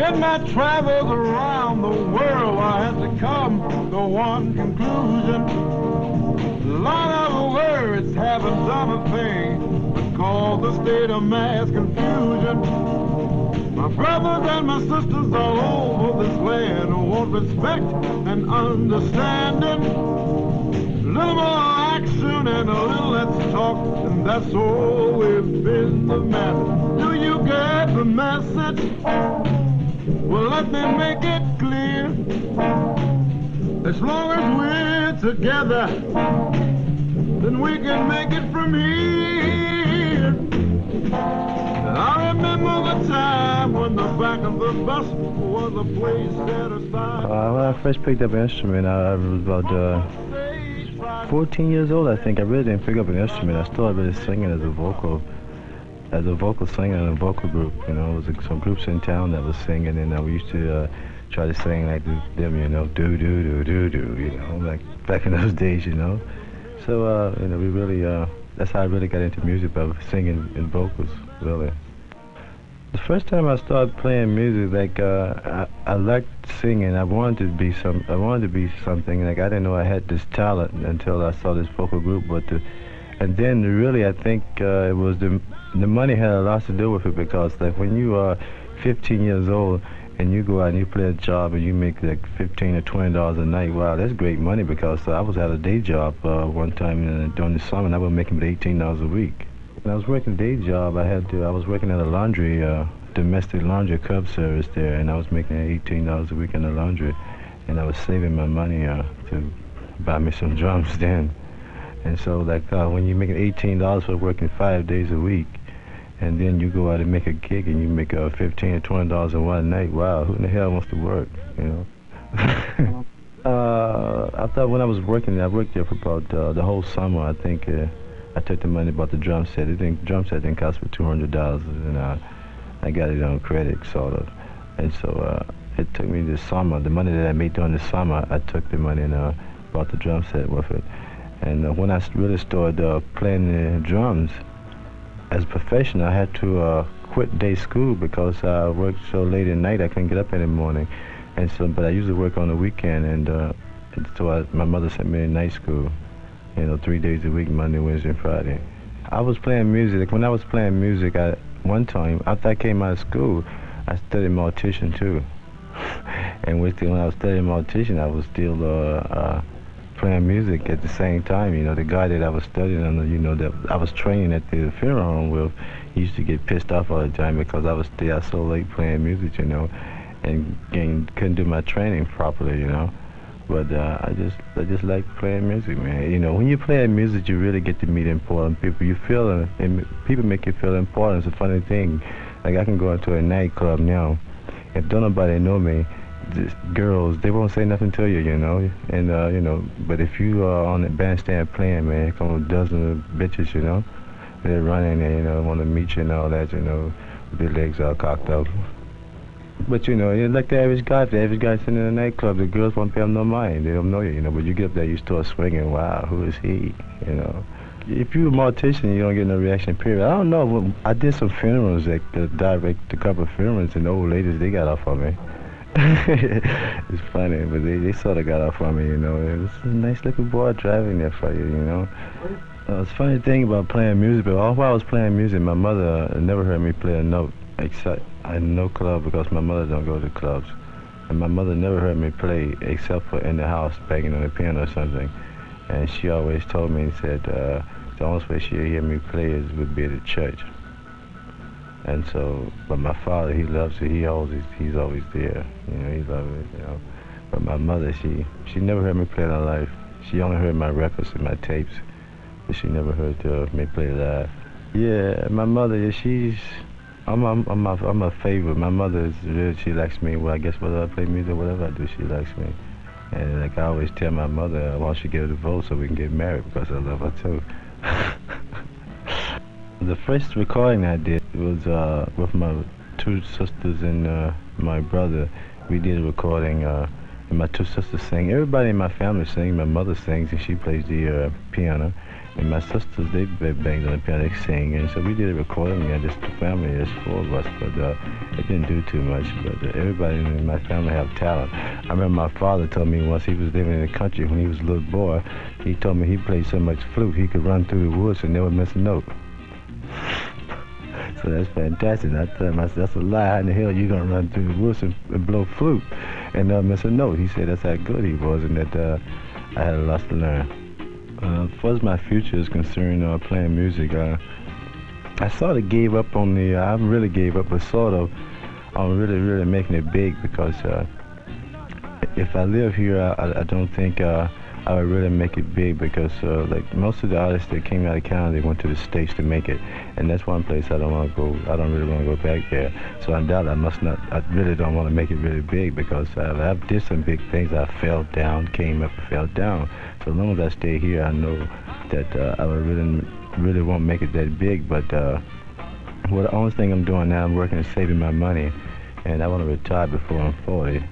In my travels around the world, I had to come to one conclusion. A lot of words haven't done a thing but cause the state of mass confusion. My brothers and my sisters all over this land want respect and understanding. A little more action and a little less talk, and that's always been the matter. Do you get the message? Well, let me make it clear. As long as we're together, then we can make it from here. I remember the time when the back of the bus was a place set aside. When I first picked up an instrument, I was about 14 years old, I think. I really didn't pick up an instrument. I started really singing as a vocal singer in a vocal group. You know, there was some groups in town that was singing, and we used to try to sing like them, you know, do do do do do, you know, like back in those days, you know. So you know, we really that's how I really got into music, by singing in vocals, really. The first time I started playing music, like I liked singing. I wanted to be something. Like I didn't know I had this talent until I saw this vocal group. And then really, I think it was the money had a lot to do with it, because like when you are 15 years old and you go out and you play a job and you make like $15 or $20 a night, wow, that's great money, because I was at a day job one time during the summer, and I was making $18 a week. When I was working a day job, I was working at a laundry, domestic laundry cub service there, and I was making $18 a week in the laundry, and I was saving my money to buy me some drums then. And so like when you're making $18 for working 5 days a week, and then you go out and make a gig and you make $15 or $20 in one night, wow, who in the hell wants to work, you know? I thought when I was working, I worked there for about the whole summer. I think I took the money, bought the drum set. The drum set didn't cost me $200, and I got it on credit, sort of. And so it took me this summer, the money that I made during the summer, I took the money and bought the drum set with it. And when I really started playing the drums as a professional, I had to quit day school because I worked so late at night I couldn't get up in the morning. And so, but I usually work on the weekend, and so my mother sent me to night school, you know, 3 days a week, Monday, Wednesday, and Friday. I was playing music. Like when I was playing music, one time after I came out of school, I studied mortician too. And when I was studying mortician, I was still playing music at the same time. You know, the guy that I was studying under, you know, that I was training at the funeral home with, he used to get pissed off all the time because I was stay out so late playing music, you know, and couldn't do my training properly, you know. But I just like playing music, man. You know, when you play music, you really get to meet important people. You feel, and people make you feel important. It's a funny thing. Like I can go into a nightclub now, if don't nobody know me, just girls, they won't say nothing to you, you know. And you know, but if you are on the bandstand playing, man, here come a dozen of bitches, you know. They're running and, you know, want to meet you and all that, you know, with their legs all cocked up. But you know, you're like the average guy. If the average guy's sitting in a nightclub, the girls won't pay them no mind. They don't know you, you know. But you get up there, you start swinging. Wow, who is he? You know. If you're a mortician, you don't get no reaction. Period. I don't know. I did some funerals, like direct a couple of funerals, and the old ladies, they got off on me. It's funny, but they sort of got off on me, you know. It was a nice looking boy driving there for you, you know. It's a funny thing about playing music, but all while I was playing music, my mother never heard me play a note, except in no club, because my mother don't go to clubs. And my mother never heard me play except for in the house, banging on the piano or something. And she always told me and said the only way she'll hear me play would be at the church. And so, but my father, he loves it. He's always there. You know, he loves it. You know. But my mother, she never heard me play in her life. She only heard my records and my tapes, but she never heard me play live. Yeah, my mother, I'm a favorite. My mother is really, she likes me. Well, I guess whether I play music or whatever I do, she likes me. And like I always tell my mother, I want she to get a divorce so we can get married, because I love her too. The first recording I did was with my two sisters and my brother. We did a recording, and my two sisters sing. Everybody in my family sings. My mother sings, and she plays the piano. And my sisters, they banged on the piano, they sing, and so we did a recording, and just the family, there's 4 of us, but it didn't do too much. But everybody in my family have talent. I remember my father told me once he was living in the country when he was a little boy, he told me he played so much flute he could run through the woods and never miss a note. So that's fantastic. I tell him, I said, that's a lie. How in the hell you gonna run through the woods and blow flute and never miss a note? He said that's how good he was, and that I had a lot to learn. As far as my future is concerned, playing music, I sort of gave up on the, I haven't really gave up, but sort of, on really making it big, because if I live here, I don't think I would really make it big, because like most of the artists that came out of Canada, they went to the States to make it, and that's one place I don't want to go. I don't really want to go back there. So I doubt I must not. I really don't want to make it really big, because I've did some big things. I fell down, came up, fell down. So as long as I stay here, I know that I would really won't make it that big. But well, the only thing I'm doing now, I'm working and saving my money, and I want to retire before I'm 40,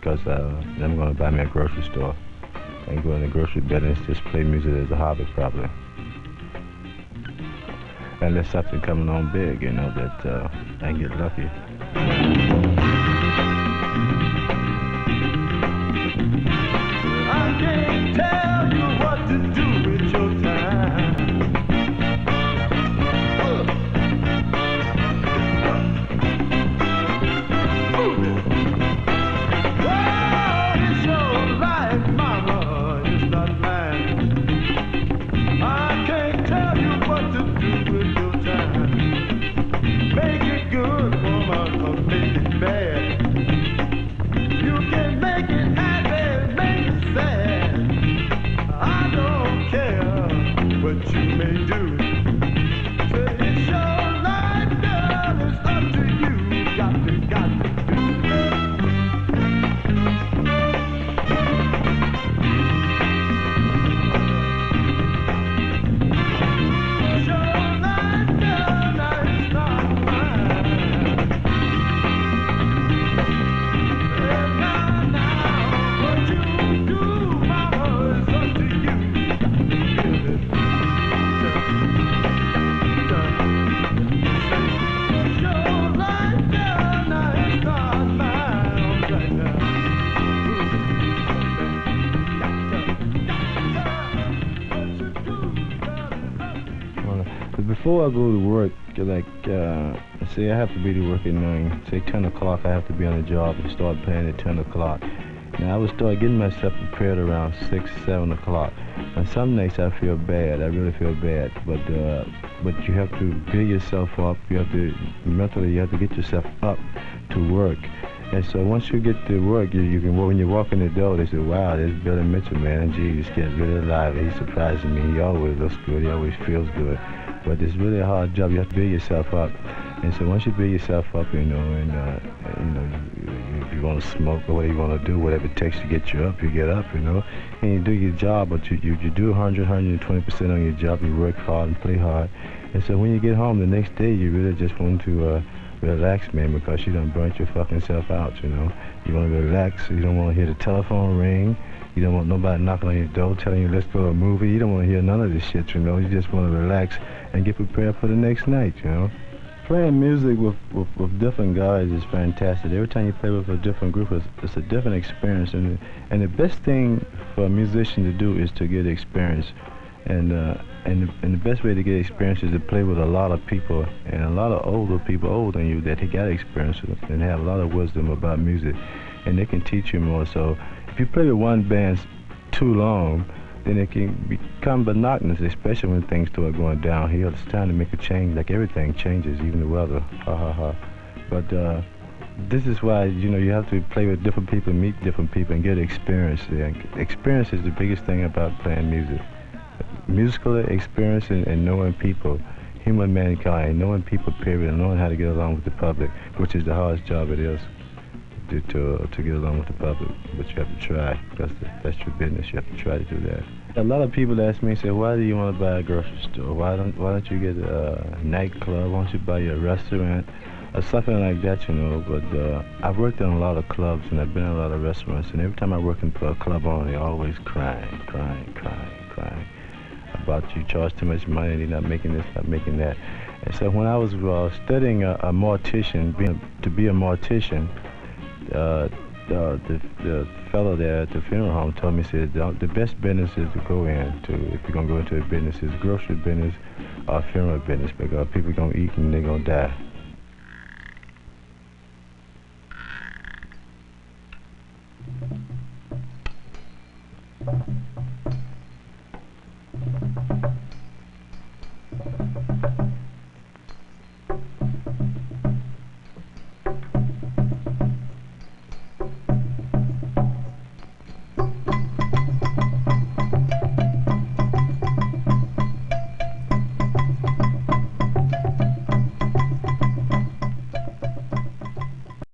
because then I'm going to buy me a grocery store and go in the grocery business, just play music as a hobby, probably. Unless something coming on big, you know, that I can get lucky. I can't tell you what to do with your time. Oh, it's your life, mama, it's not mine. I can't tell you what to do with your time. Make it good, woman, or make it bad. You can make it happy, make it sad. I don't care what you may do. It's your life, girl, it's up to you. Got to do. It's your life, girl, now it's not mine. Now, what you do, mama, is up to you. It's your life, girl, now it's not mine. Right now. But before I go to work, like, say I have to be to work at 9, say 10 o'clock, I have to be on the job and start playing at 10 o'clock. Now I would start getting myself prepared around 6, 7 o'clock. And some nights I feel bad, I really feel bad, but you have to build yourself up, you have to, mentally, you have to get yourself up to work. And so once you get to work, you can, when you walk in the door, they say, wow, there's Billy Mitchell, man, gee, he's getting really alive, he's surprising me, he always looks good, he always feels good. But it's really a hard job, you have to build yourself up. And so once you build yourself up, you know, and you know, if you want to smoke or whatever you want to do, whatever it takes to get you up, you get up, you know, and you do your job, but you do 100, 120% on your job, you work hard and play hard. And so when you get home the next day, you really just want to relax, man, because you done burnt your fucking self out, you know. You want to relax, you don't want to hear the telephone ring, you don't want nobody knocking on your door telling you let's go to a movie, you don't want to hear none of this shit, you know. You just want to relax and get prepared for the next night, you know. Playing music with different guys is fantastic. Every time you play with a different group, it's a different experience, and the best thing for a musician to do is to get experience. And the best way to get experience is to play with a lot of people, and a lot of older people, older than you, that they got experience with and have a lot of wisdom about music, and they can teach you more. So if you play with one band too long, then it can become monotonous, especially when things start going downhill. It's time to make a change, like everything changes, even the weather. Ha ha ha. But this is why, you know, you have to play with different people, meet different people, and get experience. And experience is the biggest thing about playing music. Musical experience and knowing people, human mankind, knowing people, period, and knowing how to get along with the public, which is the hardest job it is to get along with the public. But you have to try, because that's your business. You have to try to do that. A lot of people ask me, say, why do you want to buy a grocery store? Why don't you get a nightclub? Why don't you buy a restaurant? Or something like that, you know. But I've worked in a lot of clubs, and I've been in a lot of restaurants, and every time I work in a club owner, they're always crying about you charge too much money, you're not making this, not making that. And so when I was studying a mortician, to be a mortician, the fellow there at the funeral home told me, said, the best business is to go into, if you're going to go into a business, is grocery business or funeral business, because people are going to eat and they're going to die.